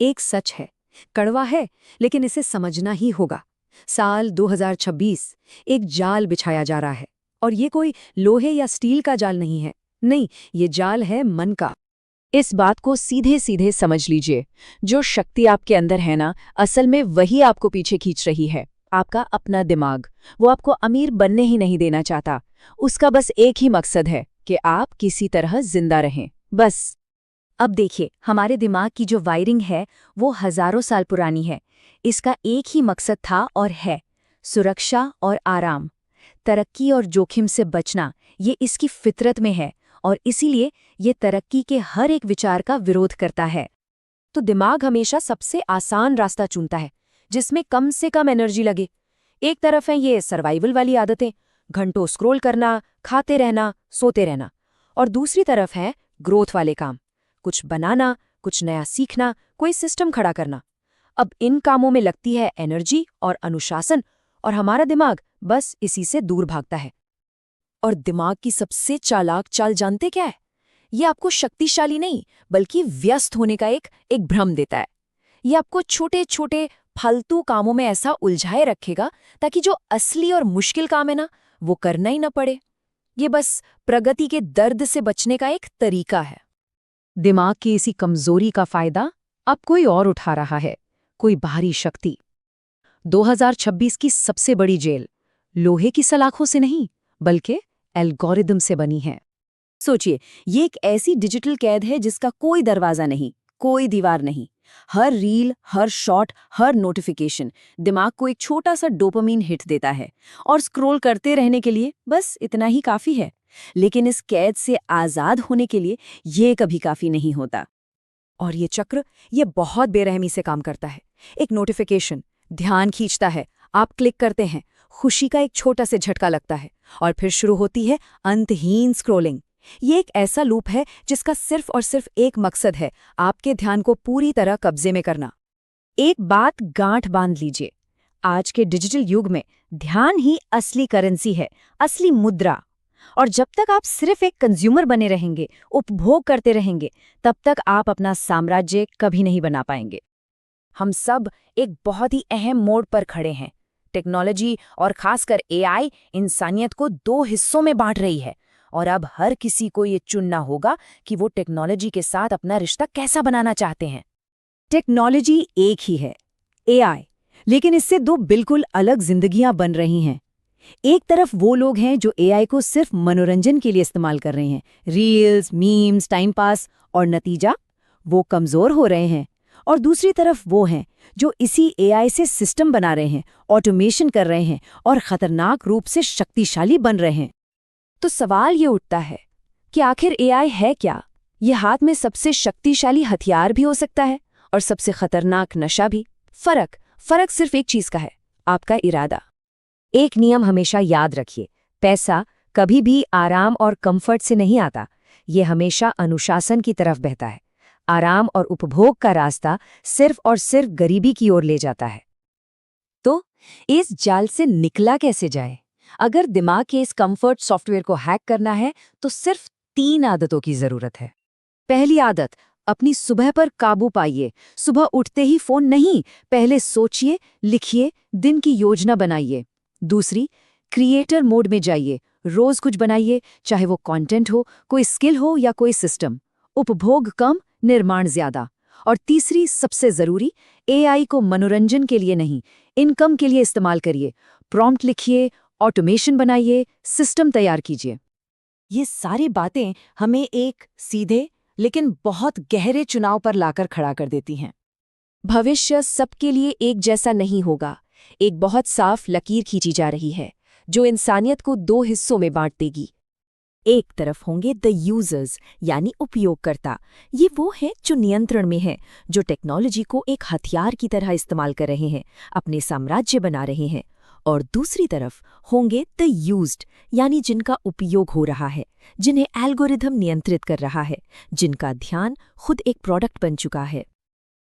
एक सच है, कड़वा है, लेकिन इसे समझना ही होगा। साल 2026 एक जाल बिछाया जा रहा है, और ये कोई लोहे या स्टील का जाल नहीं है। नहीं, ये जाल है मन का। इस बात को सीधे सीधे समझ लीजिए। जो शक्ति आपके अंदर है ना, असल में वही आपको पीछे खींच रही है। आपका अपना दिमाग। वो आपको अमीर बनने ही नहीं देना चाहता। उसका बस एक ही मकसद है कि आप किसी तरह जिंदा रहें, बस। अब देखिए, हमारे दिमाग की जो वायरिंग है वो हजारों साल पुरानी है। इसका एक ही मकसद था और है, सुरक्षा और आराम। तरक्की और जोखिम से बचना, ये इसकी फितरत में है, और इसीलिए ये तरक्की के हर एक विचार का विरोध करता है। तो दिमाग हमेशा सबसे आसान रास्ता चुनता है, जिसमें कम से कम एनर्जी लगे। एक तरफ है ये सर्वाइवल वाली आदतें, घंटों स्क्रॉल करना, खाते रहना, सोते रहना, और दूसरी तरफ है ग्रोथ वाले काम, कुछ बनाना, कुछ नया सीखना, कोई सिस्टम खड़ा करना। अब इन कामों में लगती है एनर्जी और अनुशासन, और हमारा दिमाग बस इसी से दूर भागता है। और दिमाग की सबसे चालाक चाल जानते क्या है? ये आपको शक्तिशाली नहीं, बल्कि व्यस्त होने का एक भ्रम देता है। ये आपको छोटे छोटे फालतू कामों में ऐसा उलझाए रखेगा ताकि जो असली और मुश्किल काम है ना, वो करना ही ना पड़े। ये बस प्रगति के दर्द से बचने का एक तरीका है। दिमाग की इसी कमजोरी का फायदा अब कोई और उठा रहा है, कोई बाहरी शक्ति। 2026 की सबसे बड़ी जेल लोहे की सलाखों से नहीं, बल्कि एल्गोरिदम से बनी है। सोचिए, ये एक ऐसी डिजिटल कैद है जिसका कोई दरवाजा नहीं, कोई दीवार नहीं। हर रील, हर शॉट, हर नोटिफिकेशन दिमाग को एक छोटा सा डोपामीन हिट देता है, और स्क्रॉल करते रहने के लिए बस इतना ही काफी है। लेकिन इस कैद से आजाद होने के लिए ये कभी काफी नहीं होता। और ये चक्र, ये बहुत बेरहमी से काम करता है। एक नोटिफिकेशन ध्यान खींचता है, आप क्लिक करते हैं, खुशी का एक छोटा से झटका लगता है, और फिर शुरू होती है अंतहीन स्क्रॉलिंग। ये एक ऐसा लूप है जिसका सिर्फ और सिर्फ एक मकसद है, आपके ध्यान को पूरी तरह कब्जे में करना। एक बात गांठ बांध लीजिए, आज के डिजिटल युग में ध्यान ही असली करेंसी है, असली मुद्रा। और जब तक आप सिर्फ एक कंज्यूमर बने रहेंगे, उपभोग करते रहेंगे, तब तक आप अपना साम्राज्य कभी नहीं बना पाएंगे। हम सब एक बहुत ही अहम मोड़ पर खड़े हैं। टेक्नोलॉजी, और खासकर एआई, इंसानियत को दो हिस्सों में बांट रही है, और अब हर किसी को ये चुनना होगा कि वो टेक्नोलॉजी के साथ अपना रिश्ता कैसा बनाना चाहते हैं। टेक्नोलॉजी एक ही है, एआई, लेकिन इससे दो बिल्कुल अलग जिंदगियां बन रही हैं। एक तरफ वो लोग हैं जो एआई को सिर्फ मनोरंजन के लिए इस्तेमाल कर रहे हैं, रील्स, मीम्स, टाइम पास, और नतीजा वो कमजोर हो रहे हैं। और दूसरी तरफ वो हैं जो इसी एआई से सिस्टम बना रहे हैं, ऑटोमेशन कर रहे हैं, और खतरनाक रूप से शक्तिशाली बन रहे हैं। तो सवाल ये उठता है कि आखिर एआई है क्या? ये हाथ में सबसे शक्तिशाली हथियार भी हो सकता है, और सबसे खतरनाक नशा भी। फर्क सिर्फ एक चीज का है, आपका इरादा। एक नियम हमेशा याद रखिए, पैसा कभी भी आराम और कंफर्ट से नहीं आता, ये हमेशा अनुशासन की तरफ बहता है। आराम और उपभोग का रास्ता सिर्फ और सिर्फ गरीबी की ओर ले जाता है। तो इस जाल से निकला कैसे जाए? अगर दिमाग के इस कंफर्ट सॉफ्टवेयर को हैक करना है, तो सिर्फ 3 आदतों की जरूरत है। पहली आदत, अपनी सुबह पर काबू पाइए। सुबह उठते ही फोन नहीं, पहले सोचिए, लिखिए, दिन की योजना बनाइए। दूसरी, क्रिएटर मोड में जाइए, रोज कुछ बनाइए, चाहे वो कंटेंट हो, कोई स्किल हो या कोई सिस्टम। उपभोग कम, निर्माण ज्यादा। और तीसरी, सबसे जरूरी, एआई को मनोरंजन के लिए नहीं, इनकम के लिए इस्तेमाल करिए। प्रॉम्प्ट लिखिए, ऑटोमेशन बनाइए, सिस्टम तैयार कीजिए। ये सारी बातें हमें एक सीधे लेकिन बहुत गहरे चुनाव पर लाकर खड़ा कर देती हैं। भविष्य सबके लिए एक जैसा नहीं होगा। एक बहुत साफ लकीर खींची जा रही है, जो इंसानियत को 2 हिस्सों में बांट देगी। एक तरफ होंगे द यूजर्स, यानी उपयोगकर्ता। ये वो हैं जो नियंत्रण में हैं, जो टेक्नोलॉजी को एक हथियार की तरह इस्तेमाल कर रहे हैं, अपने साम्राज्य बना रहे हैं। और दूसरी तरफ होंगे द यूज्ड, यानी जिनका उपयोग हो रहा है, जिन्हें एल्गोरिथम नियंत्रित कर रहा है, जिनका ध्यान खुद एक प्रोडक्ट बन चुका है।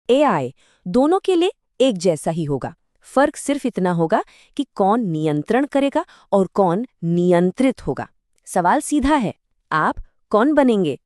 एआई दोनों के लिए एक जैसा ही होगा। फर्क सिर्फ इतना होगा कि कौन नियंत्रण करेगा और कौन नियंत्रित होगा। सवाल सीधा है, आप कौन बनेंगे?